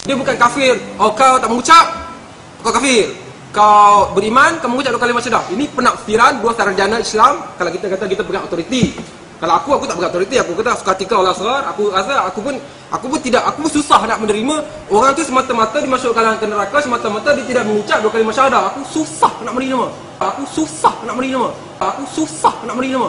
Dia bukan kafir. Oh, kau tak mengucap, kau kafir. Kau beriman, kau mengucap 2 kalimah syahadah. Ini penafsiran 2 sarjana Islam. Kalau kita kata kita pegang autoriti. Kalau aku tak pegang autoriti. Aku kata suka hati kau lah Asrar. Aku rasa aku pun tidak, aku pun susah nak menerima orang tu semata-mata dimasukkan ke neraka semata-mata dia tidak mengucap 2 kalimah syahadah. Aku susah nak menerima. Aku susah nak menerima.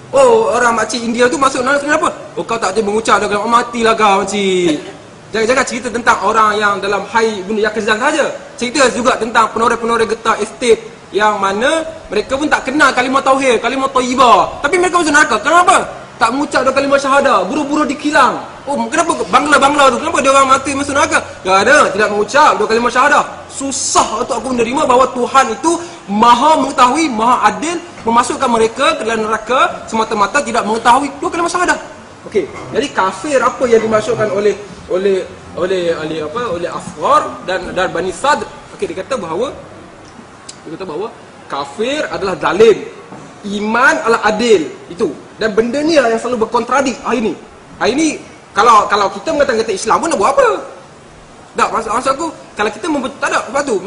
Oh, orang makcik India tu masuk neraka kenapa? Oh, kau tak boleh mengucap 2 kalimah. Oh, matilah kau makcik. Jangan cerita tentang orang yang dalam hai bunuh Yakizan saja. Cerita juga tentang penoreh-penoreh getah estate yang mana mereka pun tak kenal kalimah tauhid, kalimah thayyibah, tapi mereka masuk neraka. Kenapa? Tak mengucap 2 kalimah syahadah, buru-buru dikilang. Oh, kenapa Bangla tu? Kenapa dia orang mati masuk neraka? Kerana tidak mengucap 2 kalimah syahadah. Susah untuk aku menerima bahawa Tuhan itu Maha mengetahui, Maha adil, memasukkan mereka ke dalam neraka semata-mata tidak mengetahui 2 kalimah syahadah. Okey, jadi kafir apa yang dimasukkan oleh Asrar dan Bani Sadr. Okey, dia kata bahawa kafir adalah zalim, iman adalah adil. Itu. Dan benda ni lah yang selalu berkontradik hari ni. Kalau kita mengatakan kata Islam pun nak buat apa? Tak, maksud aku kalau kita tak ada sebab tu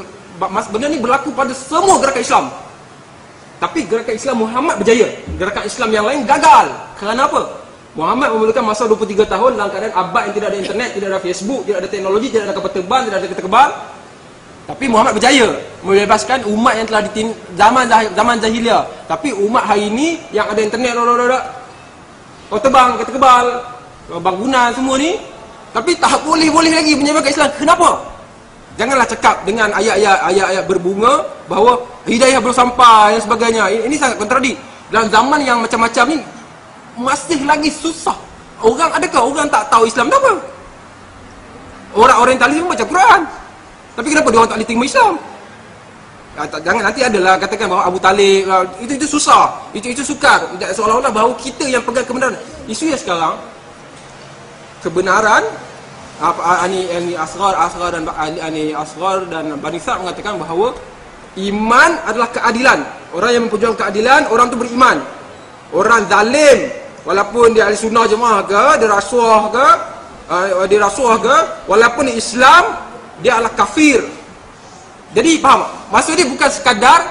benda ni berlaku pada semua gerakan Islam. Tapi gerakan Islam Muhammad berjaya. Gerakan Islam yang lain gagal. Kerana apa? Muhammad memerlukan masa 23 tahun dalam keadaan abad yang tidak ada internet, tidak ada Facebook, tidak ada teknologi, tidak ada kapal terbang, tidak ada kereta kebal. Tapi Muhammad berjaya membebaskan umat yang telah zaman jahiliah. Tapi umat hari ini yang ada internet, kapal terbang, kereta kebal, bangunan semua ni, tapi tak boleh lagi menyebabkan Islam. Kenapa? Janganlah cakap dengan ayat-ayat berbunga bahawa hidayah belum sampai dan sebagainya. Ini sangat kontradik. Dalam zaman yang macam-macam ni masih lagi susah. Adakah orang tak tahu Islam apa? Orang orientalis pun baca Quran. Tapi kenapa dia orang tak boleh terima Islam? Jangan nanti adalah katakan bahawa Abu Talib itu susah. Itu sukar. Seolah-olah bahawa kita yang pegang kebenaran. Isu yang sekarang kebenaran Asrar dan Bani Sadr mengatakan bahawa iman adalah keadilan. Orang yang memperjuangkan keadilan, orang tu beriman. Orang zalim, walaupun dia ahli sunnah jemaah ke, dia rasuah ke, walaupun dia Islam, dia adalah kafir. Jadi faham? Maksud dia bukan sekadar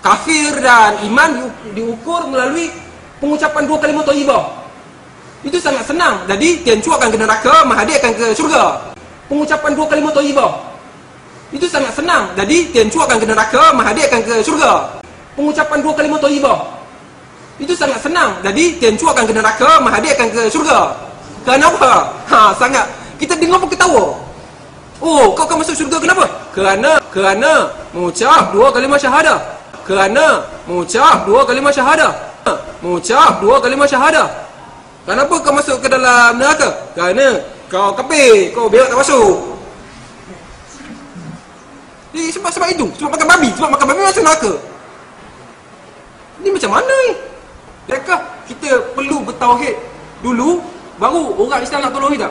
kafir dan iman diukur melalui pengucapan 2 kalimah thayyibah. Itu sangat senang. Jadi Tiancu akan ke neraka, Mahathir akan ke syurga. Pengucapan 2 kalimah thayyibah. Itu sangat senang. Jadi Tiancu akan ke neraka, Mahathir akan ke syurga. Pengucapan 2 kalimah thayyibah. Itu sangat senang. Jadi Tiancu akan ke neraka, Mahathir akan ke syurga. Kenapa? Sangat. Kita dengar pun ketawa. Oh, kau akan masuk syurga kenapa? Kerana mengucap 2 kalimah syahadah. Mengucap 2 kalimah syahadah. Kenapa kau masuk ke dalam neraka? Kerana kau kafir, kau berak tak masuk. Jadi sebab itu, sebab makan babi masuk neraka. Ini macam mana ni? Adakah kita perlu bertauhid dulu baru orang Islam nak tolong kita?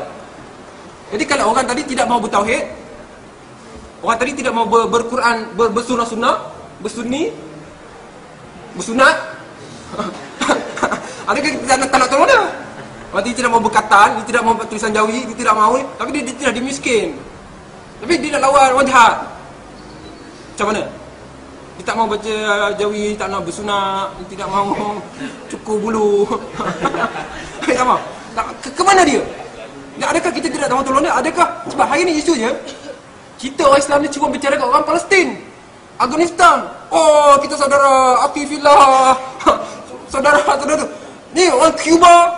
Jadi kalau orang tadi tidak mau bertauhid, orang tadi tidak mau berquran, bersunat, bersunat, adakah kita tak nak tolong dia? Orang tadi tidak mau berkatan, dia tidak mau tulisan jawi, dia tidak mau, tapi dia miskin. Tapi dia nak lawan orang jahat. Macam mana? Dia tak mau baca jawi, tak nak bersunat, dia tidak mau cukur bulu. Tak mau. Ke mana dia? Adakah kita tidak mahu tolong dia? Adakah? Sebab hari ni isunya kita orang Islam ni cuma bicara kat orang Palestin, Afghanistan. Oh, kita saudara akifillah. Saudara tu. Ni orang Cuba,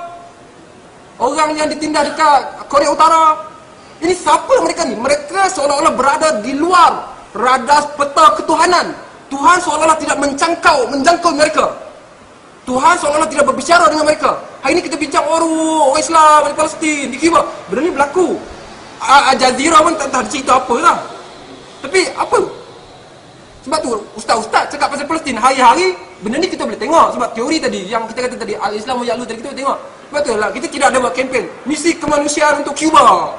orang yang ditindas dekat Korea Utara. Ini siapa mereka ni? Mereka seolah-olah berada di luar radar peta ketuhanan. Tuhan seolah-olah tidak menjangkau mereka. Tuhan seolah-olah tidak berbicara dengan mereka. Hari ini kita bincang orang Islam di Palestin, di Cuba. Benda ni berlaku. Al Jazeera pun tak tahu cerita apa lah. Tapi apa? Sebab tu ustaz-ustaz cakap pasal Palestin hari-hari, benda ni kita boleh tengok. Sebab teori tadi yang kita kata tadi, Al-Islam wa Ya'lu tadi, kita boleh tengok. Sebab tu lah kita tidak ada buat kempen misi kemanusiaan untuk Cuba,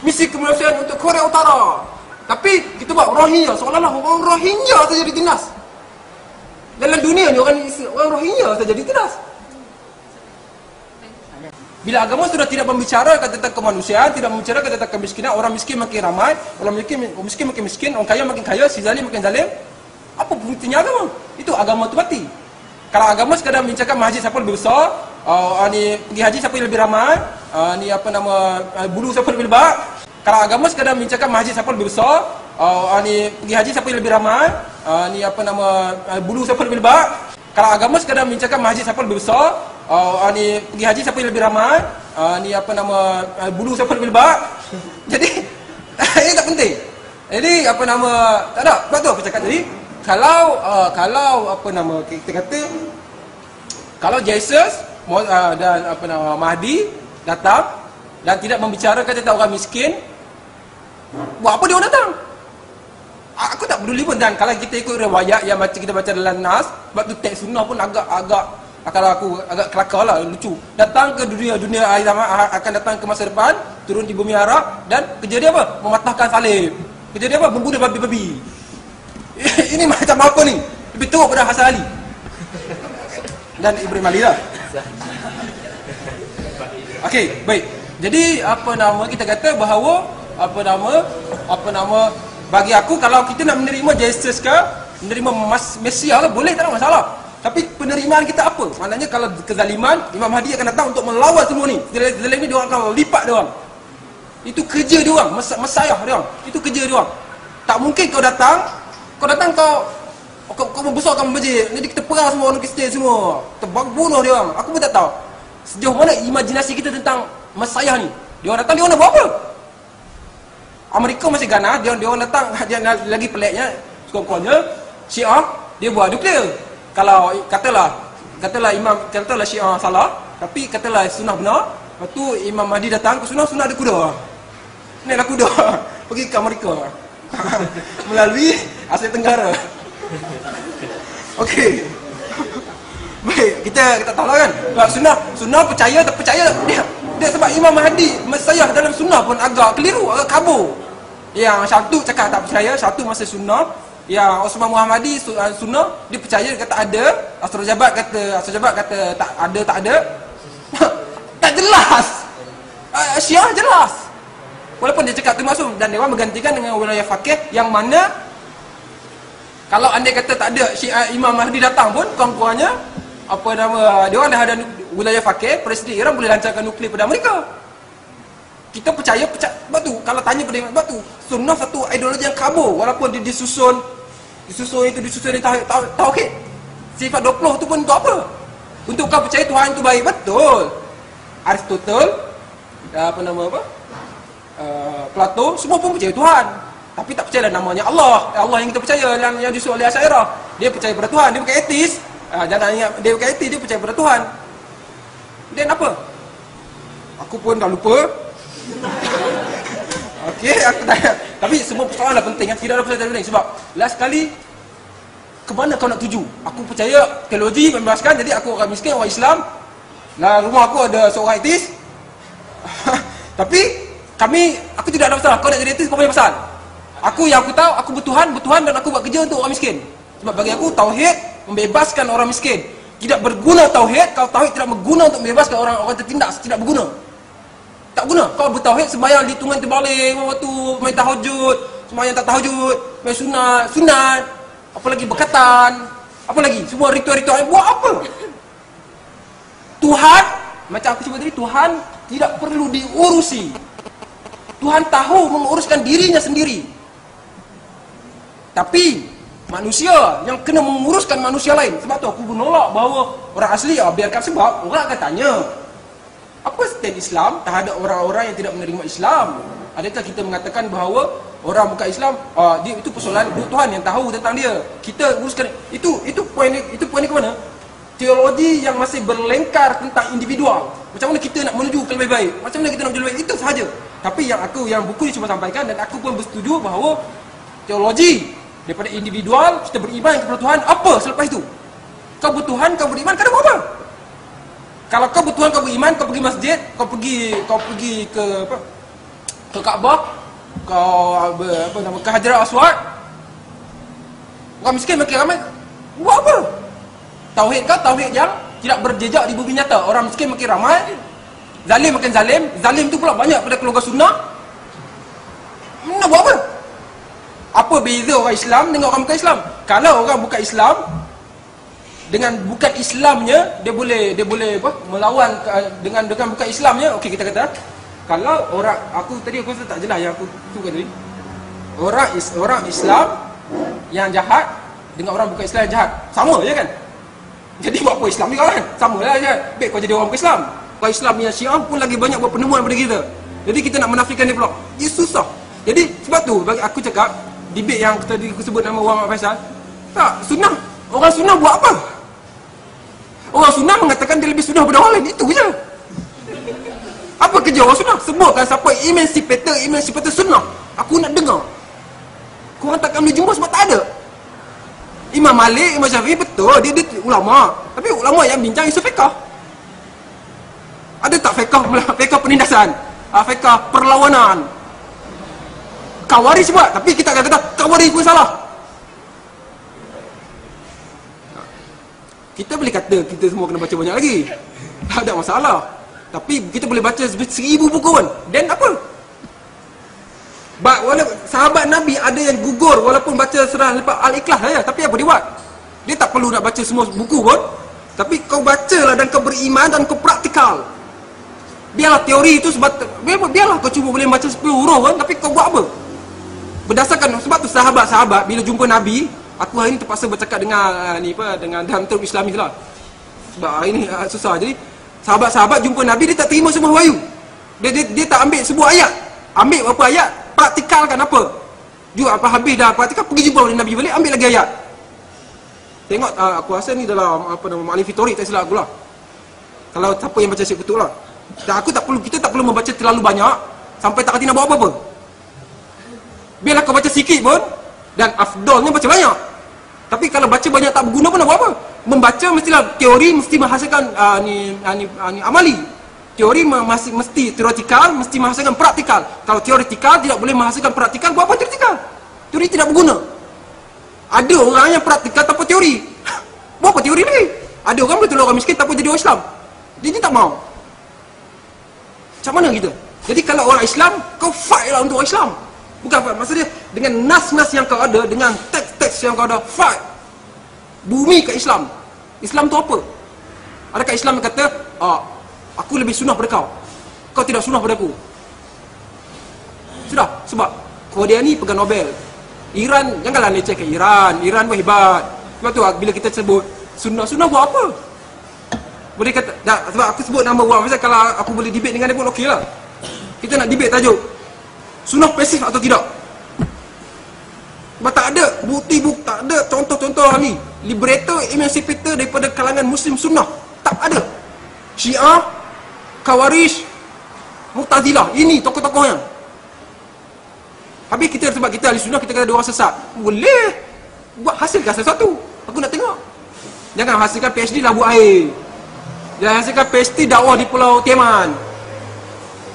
misi kemanusiaan untuk Korea Utara. Tapi kita buat Rohingya, seolah-olah orang Rohingya saja ditindas. Dalam dunia ni orang Rohingya saja ditindas. Bila agama sudah tidak membicarakan tentang kemanusiaan, tidak membicarakan tentang kemiskinan, orang miskin makin ramai, orang miskin makin miskin, orang kaya makin kaya, si zalim makin zalim, apa fungsinya agama? Itu agama tu mati. Kalau agama sekadar membicarakan masjid siapa lebih besar, ni pergi haji siapa yang lebih ramai, ni apa nama bulu siapa lebih lebat. Kalau agama sekadar membicarakan masjid siapa lebih besar, ni pergi haji siapa yang lebih ramai, ni apa nama bulu siapa lebih lebat. Kalau agama sekadar membicarakan masjid siapa lebih besar, ni pergi haji siapa yang lebih ramai, ni apa nama bulu siapa lebih lebat. Jadi ini tak penting. Jadi apa nama tak ada. Sebab tu aku cakap tadi, kalau apa nama kita kata, kalau Jesus dan apa nama Mahdi datang dan tidak membicarakan tentang orang miskin, buat apa dia orang datang? Aku tak peduli pun. Dan kalau kita ikut riwayat yang kita baca dalam Nas, sebab tu teks sunnah pun agak kalau aku agak kelakar lah, lucu. Datang ke dunia akhir zaman, akan datang ke masa depan, turun di bumi Arab, dan kerja dia apa? Mematahkan salib. Kerja dia apa? Membunuh babi-babi. Ini macam apa ni? Lebih teruk pada Hasan Ali dan Ibrahim Ali lah. Okey, baik. Jadi apa nama kita kata bahawa apa nama bagi aku, kalau kita nak menerima Jesus ke, menerima Mesias ke, boleh, tak ada masalah. Tapi penerimaan kita apa? Maknanya kalau kezaliman, Imam Mahdi akan datang untuk melawan semua ni. Zalim ni dia orang akan lipat dia orang. Itu kerja dia orang, Mesias dia orang. Itu kerja dia orang. Tak mungkin kau datang kau membesarkan masjid. Nanti kita perang semua orang Kristian semua. Terbunuh dia orang. Aku pun tak tahu sejauh mana imajinasi kita tentang Mesias ni. Dia orang datang, dia orang nak buat apa? Amerika masih ganas, dia orang datang, dia lagi peliknya, sekurang-kurangnya Syiah dia buat nuklear. Kalau katalah Syiah salah, tapi katalah sunnah benar, lepas tu Imam Mahdi datang ke sunnah ada kuda. Naiklah kuda pergi ke Amerika melalui Asia Tenggara. Okey. Baik, kita tahu lah kan. Sunnah percaya tak percaya dia sebab Imam Mahdi Mesias dalam sunnah pun agak keliru, agak kabur. Yang satu cakap tak percaya, satu masih sunnah. Yang Osman Muhammadi sunnah, dia percaya, dia kata ada. Asrul Jabat kata tak ada. Tak jelas. Syiah jelas. Walaupun dia cakap tu masuk, dan dia orang bergantikan dengan wilayah faqih yang mana kalau andai kata tak ada Imam Mahdi datang pun, kurang-kurangnya apa nama dia orang dah ada wilayah faqih, Presiden Iran boleh lancarkan nuklear pada Amerika. Kita percaya sebab tu kalau tanya pada sebab tu sunnah satu ideologi yang kabur, walaupun dia disusun di tauhid. Sifat 20 tu pun untuk apa? Untuk kau percaya Tuhan tu baik, betul. Aristotle, Plato, semua pun percaya Tuhan. Tapi tak percaya namanya Allah. Allah yang kita percaya, yang disusun oleh Asy'ariyah. Dia percaya pada Tuhan, dia bukan etis. Dia bukan etis, dia percaya pada Tuhan. Dan apa? Aku pun dah lupa. Okey, aku tanya. Tapi semua persoalan penting, tidak ada persoalan penting. Sebab last kali, ke mana kau nak tuju? Aku percaya teologi membebaskan, jadi aku orang miskin, orang Islam. Nah, rumah aku ada seorang etis. Tapi aku tidak ada masalah. Kau nak jadi etis, kau punya pasal. Yang aku tahu, aku bertuhan dan aku buat kerja untuk orang miskin. Sebab bagi aku tauhid membebaskan orang miskin. Tidak berguna tauhid kalau tauhid tidak berguna untuk membebaskan orang tertindas, tidak berguna. Tak guna. Kau bertauhid sembahyang di tungan terbalik, waktu main tahajud, sembahyang tak tahajud, main sunat, apa lagi berkatan, apa lagi? Semua ritual-ritual buat apa? Tuhan, macam aku sebut tadi, Tuhan tidak perlu diurusi. Tuhan tahu menguruskan dirinya sendiri. Tapi manusia yang kena menguruskan manusia lain. Sebab tu aku menolak bahawa orang asli biarkan, sebab orang akan tanya, apa stand Islam terhadap orang-orang yang tidak menerima Islam? Adakah kita mengatakan bahawa orang bukan Islam, itu persoalan Tuhan yang tahu tentang dia. Kita uruskan itu poin ni ke mana? Teologi yang masih berlengkar tentang individual. Macam mana kita nak menuju ke lebih baik? Macam mana kita nak menuju lebih baik? Itu sahaja. Tapi yang buku ni cuma sampaikan, dan aku pun bersetuju bahawa teologi daripada individual, kita beriman kepada Tuhan, apa selepas itu? Kau bertuhan, kau beriman, kau nak buat apa? Kalau kau bertuhan, kau beriman, kau pergi masjid, kau pergi ke Kaabah, ke Hajar Aswad, orang miskin makin ramai, buat apa? Tauhid kau tauhid yang tidak berjejak di bumi nyata. Orang miskin makin ramai, Zalim makin zalim. Zalim tu pula banyak pada keluarga sunnah. Nak buat apa? Apa beza orang Islam dengan orang bukan Islam? Kalau orang bukan Islam, dengan bukan Islamnya dia boleh apa? Melawan dengan bukan Islamnya. Okey, kita kata kalau orang, aku rasa tak jelas yang aku tukar tadi. Orang Islam yang jahat dengan orang bukan Islam yang jahat sama je kan? Jadi buat apa Islam juga kan? Sama lah je. Baik kau jadi orang bukan Islam. Orang Islam yang Syiah pun lagi banyak buat penemuan daripada kita. Jadi kita nak menafikan dia pula. Dia susah. Jadi sebab tu bagi aku cakap debate yang tadi aku sebut nama Muhammad Faisal, tak, sunnah. Orang sunnah buat apa? Orang sunnah mengatakan dia lebih sunnah daripada orang lain. Itu je. Apa kerja orang sunnah? Sebutkan siapa emancipator sunnah. Aku nak dengar. Korang takkan boleh jumpa sebab tak ada. Imam Malik, Imam Syafi'i betul, dia ulama. Tapi ulama yang bincang isu fiqah. Ada tak fiqah penindasan? Fiqah perlawanan? Khawarij buat, tapi kita akan kata Khawarij pun salah. Kita boleh kata kita semua kena baca banyak lagi, tak ada masalah. Tapi kita boleh baca 1000 buku pun, dan apa? Sahabat Nabi ada yang gugur walaupun baca surah Al-Ikhlas saja. Tapi apa dia buat? Dia tak perlu nak baca semua buku pun. Tapi kau bacalah dan kau beriman dan kau praktikal. Biarlah teori itu sebab biarlah kau cuma boleh baca 10 huruf kan, tapi kau buat apa? Berdasarkan sebab tu sahabat-sahabat bila jumpa Nabi, aku hari ni terpaksa bercakap dengan dengan dalam term Islami lah. Sebab hari ni susah. Jadi sahabat-sahabat jumpa Nabi, dia tak terima semua wahyu. Dia tak ambil sebuah ayat. Ambil berapa ayat, praktikalkan apa. Juga apa habis dah praktikal, pergi jumpa Nabi balik, ambil lagi ayat. Tengok aku rasa ni dalam Ma'alifi Tauhid, tak silap aku lah. Kalau siapa yang baca Syekh Kutub lah. Dan kita tak perlu membaca terlalu banyak sampai tak kerti nak buat apa-apa. Biarlah kau baca sikit pun, dan afdolnya baca banyak. Tapi kalau baca banyak tak berguna pun nak buat apa? Membaca mestilah teori, mesti menghasilkan amali. Teori mesti teoretikal, mesti menghasilkan praktikal. Kalau teoretikal tidak boleh menghasilkan praktikal, buat apa teoretikal? Teori tidak berguna. Ada orang yang praktikal tanpa teori. Buat apa teori lagi? Ada orang boleh tolong orang miskin tanpa jadi orang Islam. Dia tak mau. Macam mana kita? Jadi kalau orang Islam, kau fight lah untuk orang Islam. Bukan fight, maksudnya dengan nas-nas yang kau ada, dengan teks-teks yang kau ada, fight. Bumi ke Islam. Islam tu apa? Adakah Islam yang kata, aku lebih sunnah pada kau tidak sunnah pada aku? Sudah, sebab Korea ni pegang Nobel. Iran, janganlah lecehkan Iran pun hebat. Sebab tu bila kita sebut sunnah buat apa? Boleh kata, sebab aku sebut nama orang, misalnya kalau aku boleh debate dengan dia pun okey lah. Kita nak debate tajuk sunnah pasif atau tidak. Sebab tak ada bukti, tak ada contoh-contoh ni liberator, emancipator daripada kalangan Muslim sunnah. Tak ada. Syiah, Khawarij, Mu'tazilah, ini tokoh-tokohnya. Habis kita, sebab kita ahli sunnah, kita kata dia orang sesat. Boleh buat, hasilkan sesuatu. Aku nak tengok. Jangan hasilkan PhD labu air. Jangan hasilkan PhD dakwah di Pulau Tieman.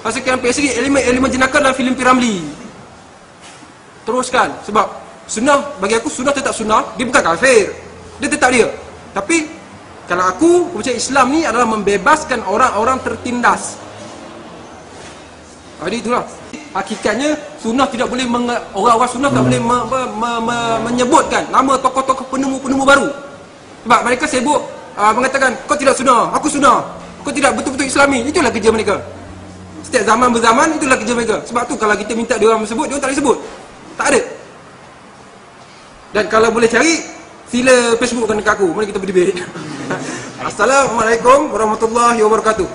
Hasilkan PhD elemen jenaka dalam filem Piramli. Teruskan. Sebab sunnah, bagi aku sunnah tetap sunnah. Dia bukan kafir, dia tetap dia. Tapi kalau aku percaya Islam ni adalah membebaskan orang-orang tertindas. Jadi itulah hakikatnya. Sunnah tidak boleh orang-orang sunnah tak boleh menyebutkan nama tokoh-tokoh penemu-penemu baru. Sebab mereka sibuk mengatakan kau tidak sunnah, aku sunnah, kau tidak betul-betul Islami. Itulah kerja mereka. Setiap zaman berzaman, itulah kerja mereka. Sebab tu kalau kita minta dia orang sebut, dia orang tak boleh sebut. Tak ada. Dan kalau boleh cari, sila Facebookkan dekat aku. Mari kita berdebate. Assalamualaikum warahmatullahi wabarakatuh.